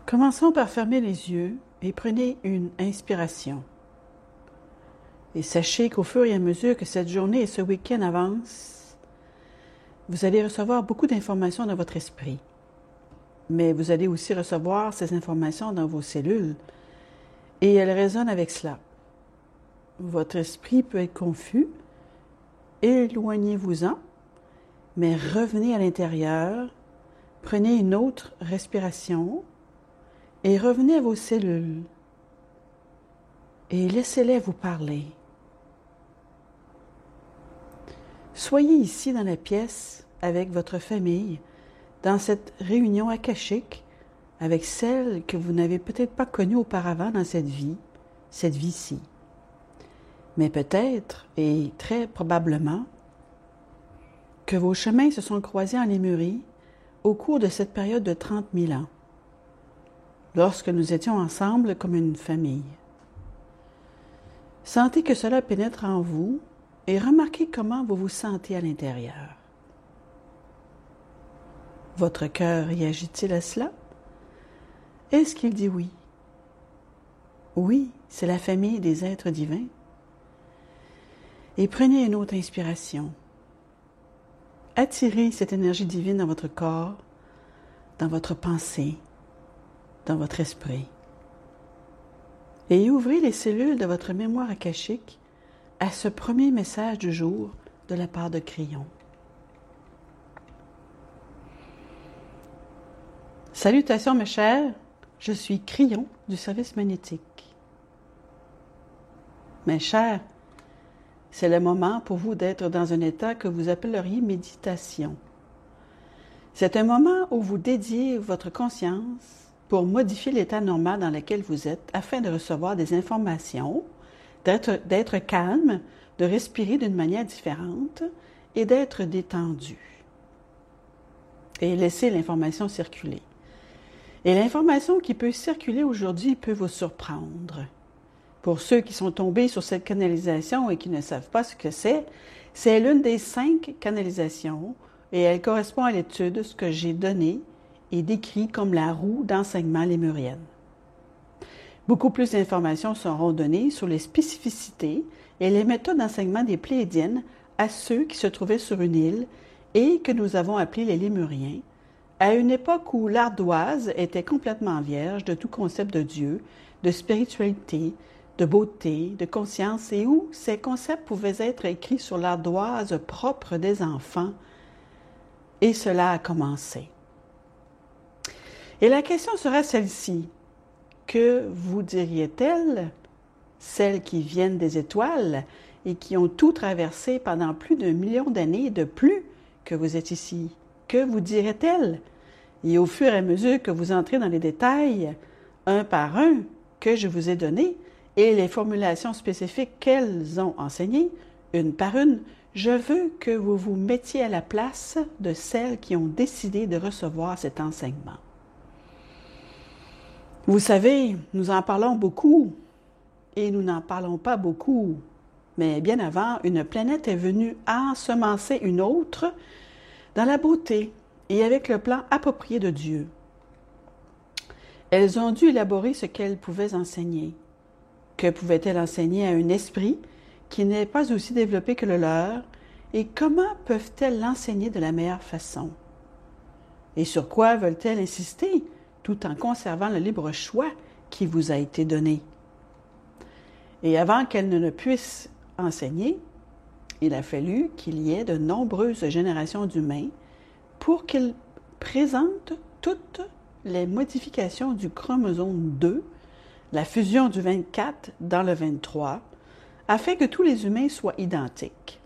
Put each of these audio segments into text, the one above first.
Commençons par fermer les yeux et prenez une inspiration. Et sachez qu'au fur et à mesure que cette journée et ce week-end avancent, vous allez recevoir beaucoup d'informations dans votre esprit. Mais vous allez aussi recevoir ces informations dans vos cellules et elles résonnent avec cela. Votre esprit peut être confus, éloignez-vous-en, mais revenez à l'intérieur, prenez une autre respiration et revenez à vos cellules et laissez-les vous parler. Soyez ici dans la pièce avec votre famille, dans cette réunion akashique avec celle que vous n'avez peut-être pas connue auparavant dans cette vie-ci. Mais peut-être, et très probablement, que vos chemins se sont croisés en Lémurie au cours de cette période de 30 000 ans, lorsque nous étions ensemble comme une famille. Sentez que cela pénètre en vous et remarquez comment vous vous sentez à l'intérieur. Votre cœur réagit-il à cela? Est-ce qu'il dit oui? Oui, c'est la famille des êtres divins. Et prenez une autre inspiration. Attirez cette énergie divine dans votre corps, dans votre pensée, dans votre esprit. Et ouvrez les cellules de votre mémoire akashique à ce premier message du jour de la part de Crillon. Salutations mes chers, je suis Crillon du service magnétique. Mes chers, c'est le moment pour vous d'être dans un état que vous appelleriez méditation. C'est un moment où vous dédiez votre conscience pour modifier l'état normal dans lequel vous êtes afin de recevoir des informations, d'être calme, de respirer d'une manière différente et d'être détendu. Et laisser l'information circuler. Et l'information qui peut circuler aujourd'hui peut vous surprendre. Pour ceux qui sont tombés sur cette canalisation et qui ne savent pas ce que c'est l'une des 5 canalisations et elle correspond à l'étude, ce que j'ai donné et décrit comme la roue d'enseignement lémurienne. Beaucoup plus d'informations seront données sur les spécificités et les méthodes d'enseignement des Pléiadiennes à ceux qui se trouvaient sur une île et que nous avons appelés les Lémuriens, à une époque où l'ardoise était complètement vierge de tout concept de Dieu, de spiritualité, de beauté, de conscience, et où ces concepts pouvaient être écrits sur l'ardoise propre des enfants. Et cela a commencé. Et la question sera celle-ci. Que vous diriez-elle, celles qui viennent des étoiles et qui ont tout traversé pendant plus d'1 million d'années de plus que vous êtes ici? Que vous dirait-elle? Et au fur et à mesure que vous entrez dans les détails, un par un, que je vous ai donnés, et les formulations spécifiques qu'elles ont enseignées, une par une, je veux que vous vous mettiez à la place de celles qui ont décidé de recevoir cet enseignement. Vous savez, nous en parlons beaucoup, et nous n'en parlons pas beaucoup. Mais bien avant, une planète est venue ensemencer une autre dans la beauté et avec le plan approprié de Dieu. Elles ont dû élaborer ce qu'elles pouvaient enseigner. Que pouvaient-elles enseigner à un esprit qui n'est pas aussi développé que le leur, et comment peuvent-elles l'enseigner de la meilleure façon? Et sur quoi veulent-elles insister, tout en conservant le libre choix qui vous a été donné? Et avant qu'elles ne puissent enseigner, il a fallu qu'il y ait de nombreuses générations d'humains pour qu'ils présentent toutes les modifications du chromosome 2, la fusion du 24 dans le 23, afin que tous les humains soient identiques.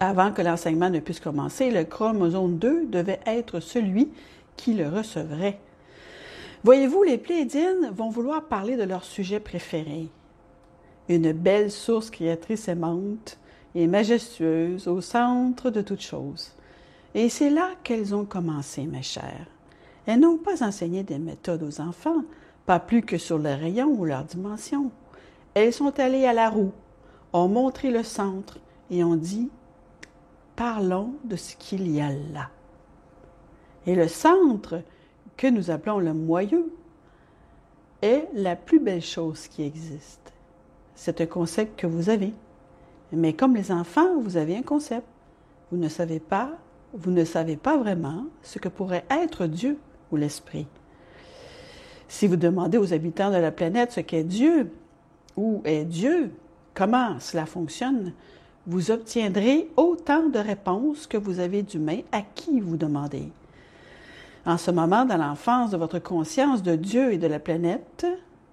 Avant que l'enseignement ne puisse commencer, le chromosome 2 devait être celui qui le recevrait. Voyez-vous, les Pléiadiennes vont vouloir parler de leur sujet préféré. Une belle source créatrice aimante et majestueuse au centre de toutes choses. Et c'est là qu'elles ont commencé, mes chères. Elles n'ont pas enseigné des méthodes aux enfants, pas plus que sur le rayon ou leur dimension. Elles sont allées à la roue, ont montré le centre et ont dit « Parlons de ce qu'il y a là ». Et le centre que nous appelons le moyeu, est la plus belle chose qui existe. C'est un concept que vous avez. Mais comme les enfants, vous avez un concept. Vous ne savez pas vraiment ce que pourrait être Dieu ou l'Esprit. Si vous demandez aux habitants de la planète ce qu'est Dieu, où est Dieu, comment cela fonctionne, vous obtiendrez autant de réponses que vous avez d'humains à qui vous demandez. En ce moment, dans l'enfance de votre conscience de Dieu et de la planète,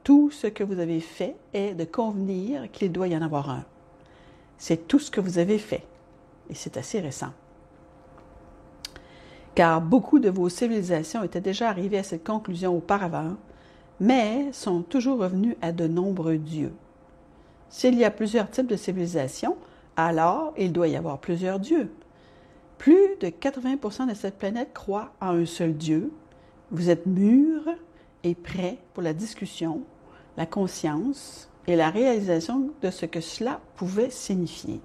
tout ce que vous avez fait est de convenir qu'il doit y en avoir un. C'est tout ce que vous avez fait, et c'est assez récent. Car beaucoup de vos civilisations étaient déjà arrivées à cette conclusion auparavant, mais sont toujours revenus à de nombreux dieux. S'il y a plusieurs types de civilisations, alors il doit y avoir plusieurs dieux. Plus de 80% de cette planète croient en un seul Dieu. Vous êtes mûrs et prêts pour la discussion, la conscience et la réalisation de ce que cela pouvait signifier.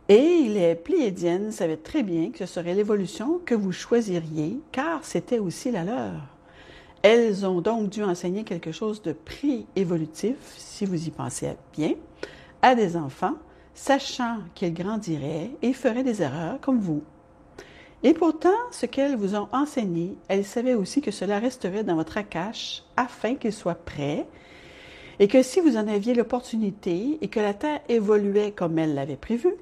Et les Pléiadiennes savaient très bien que ce serait l'évolution que vous choisiriez, car c'était aussi la leur. Elles ont donc dû enseigner quelque chose de pré-évolutif, si vous y pensez bien, à des enfants, sachant qu'ils grandiraient et feraient des erreurs comme vous. Et pourtant, ce qu'elles vous ont enseigné, elles savaient aussi que cela resterait dans votre akash afin qu'ils soient prêts, et que si vous en aviez l'opportunité et que la Terre évoluait comme elle l'avait prévu,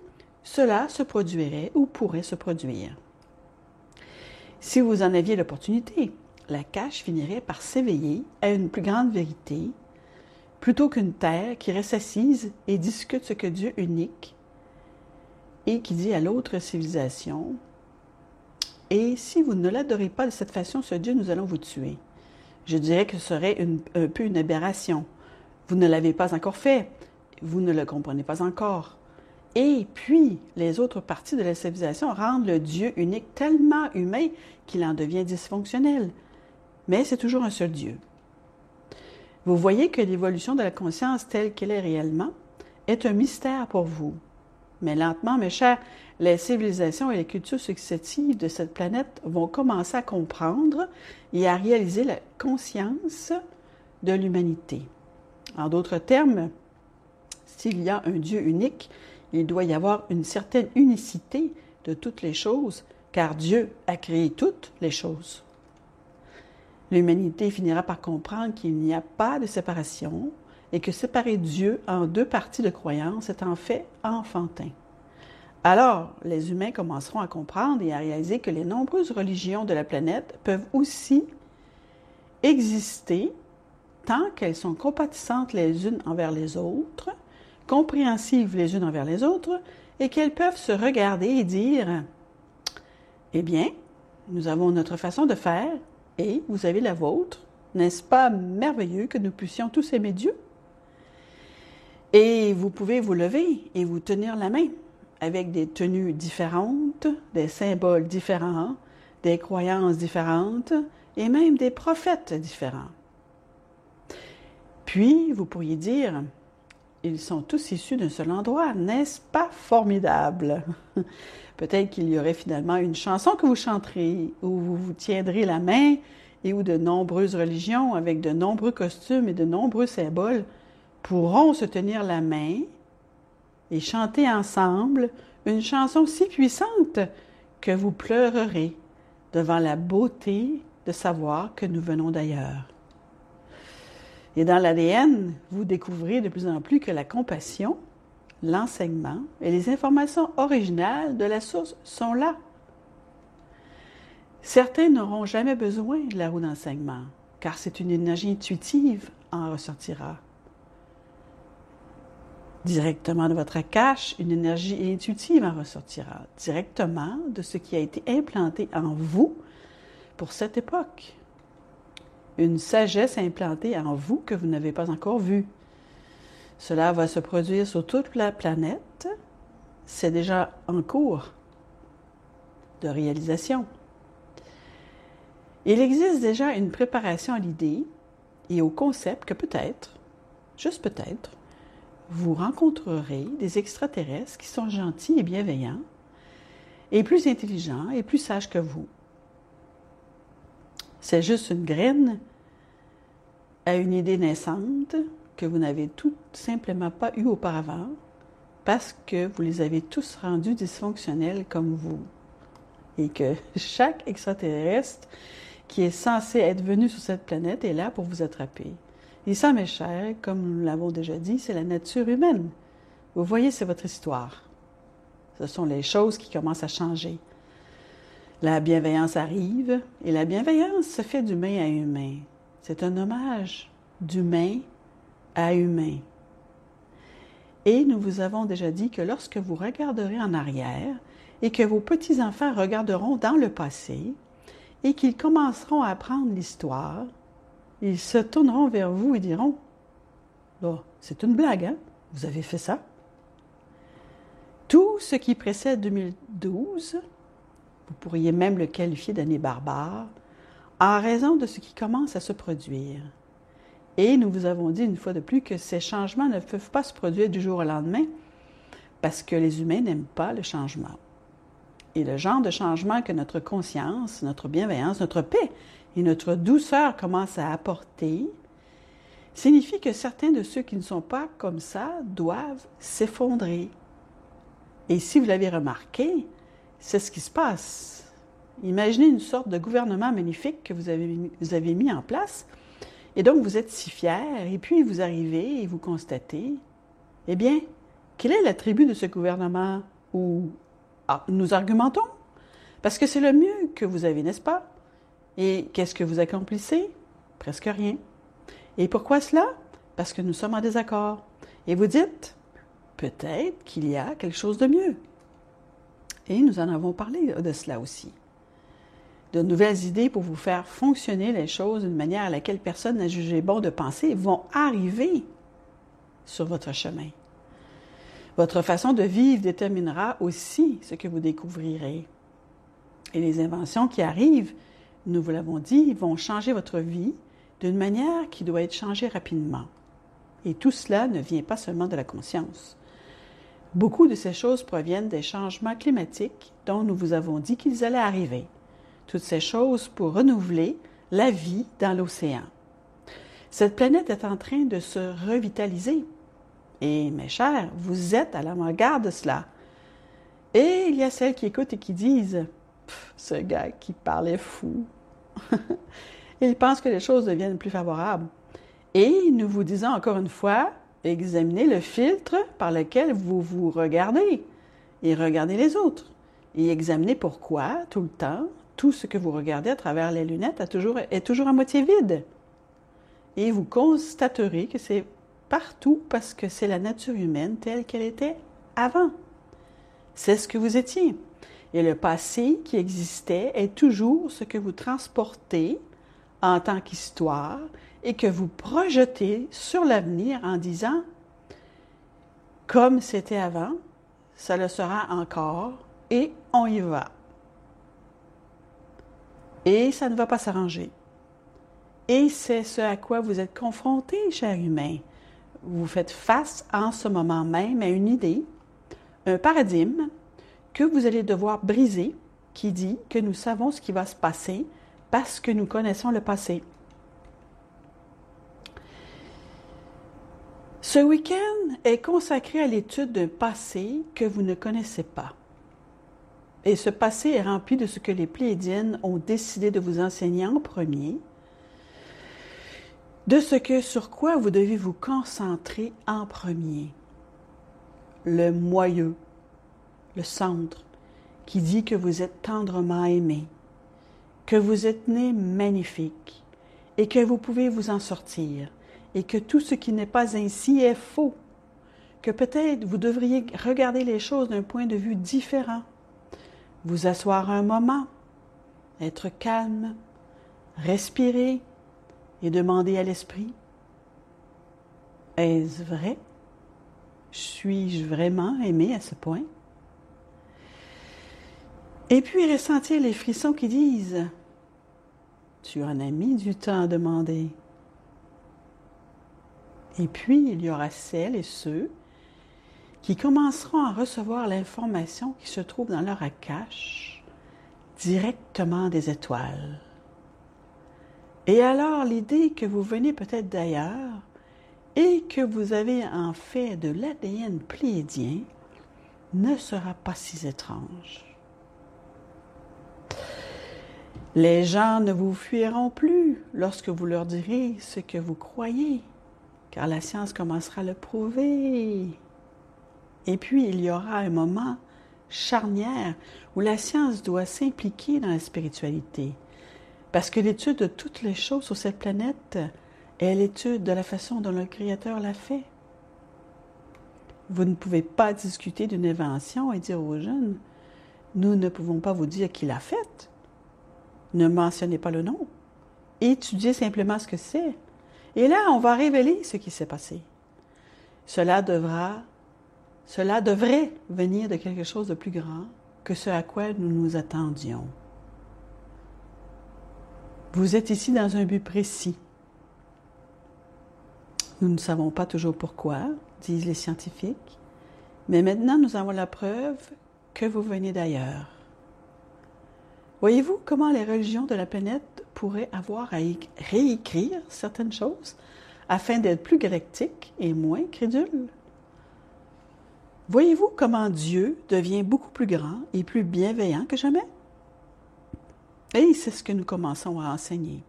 cela se produirait ou pourrait se produire. Si vous en aviez l'opportunité, la cache finirait par s'éveiller à une plus grande vérité, plutôt qu'une terre qui reste assise et discute ce que Dieu unique et qui dit à l'autre civilisation « Et si vous ne l'adorez pas de cette façon, ce Dieu, nous allons vous tuer. » Je dirais que ce serait un peu une aberration. Vous ne l'avez pas encore fait, vous ne le comprenez pas encore. Et puis, les autres parties de la civilisation rendent le Dieu unique tellement humain qu'il en devient dysfonctionnel. Mais c'est toujours un seul Dieu. Vous voyez que l'évolution de la conscience telle qu'elle est réellement est un mystère pour vous. Mais lentement, mes chers, les civilisations et les cultures successives de cette planète vont commencer à comprendre et à réaliser la conscience de l'humanité. En d'autres termes, s'il y a un Dieu unique, il doit y avoir une certaine unicité de toutes les choses, car Dieu a créé toutes les choses. L'humanité finira par comprendre qu'il n'y a pas de séparation et que séparer Dieu en deux parties de croyance est en fait enfantin. Alors, les humains commenceront à comprendre et à réaliser que les nombreuses religions de la planète peuvent aussi exister tant qu'elles sont compatissantes les unes envers les autres, compréhensives les unes envers les autres, et qu'elles peuvent se regarder et dire « Eh bien, nous avons notre façon de faire, et vous avez la vôtre. N'est-ce pas merveilleux que nous puissions tous aimer Dieu? » Et vous pouvez vous lever et vous tenir la main avec des tenues différentes, des symboles différents, des croyances différentes, et même des prophètes différents. Puis, vous pourriez dire « Ils sont tous issus d'un seul endroit, n'est-ce pas formidable? » Peut-être qu'il y aurait finalement une chanson que vous chanterez, où vous vous tiendrez la main et où de nombreuses religions, avec de nombreux costumes et de nombreux symboles, pourront se tenir la main et chanter ensemble une chanson si puissante que vous pleurerez devant la beauté de savoir que nous venons d'ailleurs. Et dans l'ADN, vous découvrez de plus en plus que la compassion, l'enseignement et les informations originales de la source sont là. Certains n'auront jamais besoin de la roue d'enseignement, car c'est une énergie intuitive en ressortira. Directement de votre akash, une énergie intuitive en ressortira, directement de ce qui a été implanté en vous pour cette époque. Une sagesse implantée en vous que vous n'avez pas encore vue. Cela va se produire sur toute la planète. C'est déjà en cours de réalisation. Il existe déjà une préparation à l'idée et au concept que peut-être, juste peut-être, vous rencontrerez des extraterrestres qui sont gentils et bienveillants, et plus intelligents et plus sages que vous. C'est juste une graine à une idée naissante que vous n'avez tout simplement pas eue auparavant parce que vous les avez tous rendus dysfonctionnels comme vous. Et que chaque extraterrestre qui est censé être venu sur cette planète est là pour vous attraper. Et ça, mes chers, comme nous l'avons déjà dit, c'est la nature humaine. Vous voyez, c'est votre histoire. Ce sont les choses qui commencent à changer. La bienveillance arrive, et la bienveillance se fait d'humain à humain. C'est un hommage d'humain à humain. Et nous vous avons déjà dit que lorsque vous regarderez en arrière et que vos petits-enfants regarderont dans le passé et qu'ils commenceront à apprendre l'histoire, ils se tourneront vers vous et diront « Oh, c'est une blague, hein? Vous avez fait ça? » Tout ce qui précède 2012, vous pourriez même le qualifier d'année barbare, en raison de ce qui commence à se produire. Et nous vous avons dit une fois de plus que ces changements ne peuvent pas se produire du jour au lendemain parce que les humains n'aiment pas le changement. Et le genre de changement que notre conscience, notre bienveillance, notre paix et notre douceur commencent à apporter signifie que certains de ceux qui ne sont pas comme ça doivent s'effondrer. Et si vous l'avez remarqué, c'est ce qui se passe. Imaginez une sorte de gouvernement magnifique que vous avez mis en place, et donc vous êtes si fiers, et puis vous arrivez et vous constatez, eh bien, quel est l'attribut de ce gouvernement? Ou nous argumentons, parce que c'est le mieux que vous avez, n'est-ce pas? Et qu'est-ce que vous accomplissez? Presque rien. Et pourquoi cela? Parce que nous sommes en désaccord. Et vous dites, peut-être qu'il y a quelque chose de mieux. Et nous en avons parlé de cela aussi. De nouvelles idées pour vous faire fonctionner les choses d'une manière à laquelle personne n'a jugé bon de penser vont arriver sur votre chemin. Votre façon de vivre déterminera aussi ce que vous découvrirez. Et les inventions qui arrivent, nous vous l'avons dit, vont changer votre vie d'une manière qui doit être changée rapidement. Et tout cela ne vient pas seulement de la conscience. Beaucoup de ces choses proviennent des changements climatiques dont nous vous avons dit qu'ils allaient arriver. Toutes ces choses pour renouveler la vie dans l'océan. Cette planète est en train de se revitaliser. Et mes chers, vous êtes à l'avant-garde de cela. Et il y a celles qui écoutent et qui disent « Ce gars qui parle est fou. » Ils pensent que les choses deviennent plus favorables. Et nous vous disons encore une fois, examinez le filtre par lequel vous vous regardez et regardez les autres. Et examinez pourquoi, tout le temps, tout ce que vous regardez à travers les lunettes est toujours à moitié vide. Et vous constaterez que c'est partout parce que c'est la nature humaine telle qu'elle était avant. C'est ce que vous étiez. Et le passé qui existait est toujours ce que vous transportez en tant qu'histoire et que vous projetez sur l'avenir en disant « Comme c'était avant, ça le sera encore et on y va. » Et ça ne va pas s'arranger. Et c'est ce à quoi vous êtes confrontés, chers humains. Vous faites face en ce moment même à une idée, un paradigme que vous allez devoir briser qui dit que nous savons ce qui va se passer parce que nous connaissons le passé. Ce week-end est consacré à l'étude d'un passé que vous ne connaissez pas. Et ce passé est rempli de ce que les Pléiadiennes ont décidé de vous enseigner en premier, de sur quoi vous devez vous concentrer en premier. Le moyeu, le centre, qui dit que vous êtes tendrement aimé, que vous êtes né magnifique et que vous pouvez vous en sortir et que tout ce qui n'est pas ainsi est faux, que peut-être vous devriez regarder les choses d'un point de vue différent, vous asseoir un moment, être calme, respirer et demander à l'esprit, est-ce vrai? Suis-je vraiment aimé à ce point? Et puis ressentir les frissons qui disent « Tu en as mis du temps à demander. » Et puis il y aura celles et ceux qui commenceront à recevoir l'information qui se trouve dans leur cache directement des étoiles. Et alors l'idée que vous venez peut-être d'ailleurs et que vous avez en fait de l'ADN pléiadien ne sera pas si étrange. Les gens ne vous fuiront plus lorsque vous leur direz ce que vous croyez, car la science commencera à le prouver. Et puis, il y aura un moment charnière où la science doit s'impliquer dans la spiritualité, parce que l'étude de toutes les choses sur cette planète est l'étude de la façon dont le Créateur l'a fait. Vous ne pouvez pas discuter d'une invention et dire aux jeunes, nous ne pouvons pas vous dire qui l'a faite. Ne mentionnez pas le nom. Étudiez simplement ce que c'est. Et là, on va révéler ce qui s'est passé. Cela devrait venir de quelque chose de plus grand que ce à quoi nous nous attendions. Vous êtes ici dans un but précis. Nous ne savons pas toujours pourquoi, disent les scientifiques, mais maintenant nous avons la preuve que vous venez d'ailleurs. Voyez-vous comment les religions de la planète pourraient avoir à réécrire certaines choses afin d'être plus galactiques et moins crédules? Voyez-vous comment Dieu devient beaucoup plus grand et plus bienveillant que jamais? Et c'est ce que nous commençons à enseigner.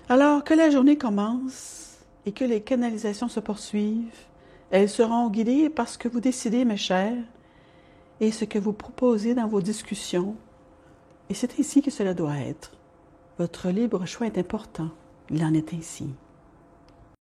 Alors que la journée commence et que les canalisations se poursuivent, elles seront guidées par ce que vous décidez, mes chers, et ce que vous proposez dans vos discussions. Et c'est ainsi que cela doit être. Votre libre choix est important. Il en est ainsi.